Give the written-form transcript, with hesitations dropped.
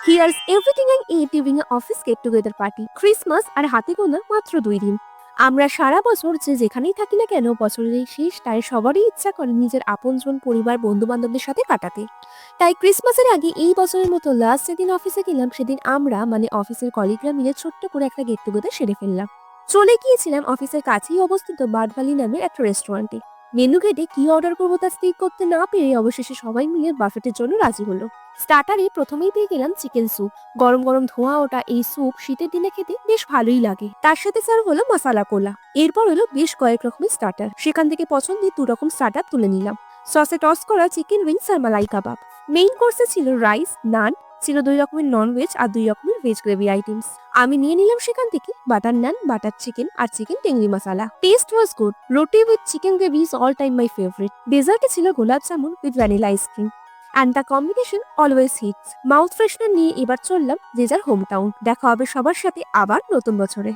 Here's everything I ate during an office get together party. Christmas আর হাতে গোনা মাত্র 2 দিন। আমরা সারা বছর যে যেখানেই থাকি না কেন বছরের এই শেষটায় সবারই ইচ্ছা করে নিজের আপনজন পরিবার বন্ধু বান্ধবদের সাথে কাটাতে। তাই ক্রিসমাসের আগে এই বছরের মতো লাস্ট যেদিন অফিসে গেলাম সেদিন আমরা মানে অফিসের কলিগরা মিলে ছোট্ট করে একটা গেট টুগেদার সেরে ফেললাম। চলে গিয়েছিলাম অফিসের কাছেই অবস্থিত বার্ড ভ্যালি নামের একটা রেস্টুরেন্টে। মেনু ঘেটে কি অর্ডার করবো তা স্থির করতে না পেরে অবশেষে সবাই মিলে বাফেটের জন্য রাজি হলো। স্টার্টারে প্রথমেই পেয়ে গেলাম চিকেন স্যুপ। গরম গরম ধোঁয়া ওটা এই স্যুপ শীতের দিনে খেতে বেশ ভালোই লাগে। তার সাথে সার্ভ হলো মশালা কোলা। এরপর হলো বেশ কয়েক রকমের স্টার্টার, সেখান থেকে পছন্দের 2 রকম স্টার্টার তুলে নিলাম। সসে টস করা চিকেন উইংস আর মালাই কাবাব। মেইন কোর্সে ছিল রাইস, নান, ছিল 2 রকমের নন ভেজ আর 2 রকমের ভেজ গ্রেভি আইটেমস। আমি নিয়ে নিলাম সেখান থেকে বাটার নান, বাটার চিকেন আর chicken tangri masala. Taste was good. Roti with chicken gravy is all time my favourite. ডেজার্টে ছিল gulab jamun with vanilla ice cream. And the combination always hits. Mouth freshener নিয়ে এবার চললাম যে যার হোম টাউন। দেখা হবে সবার সাথে আবার নতুন বছরে।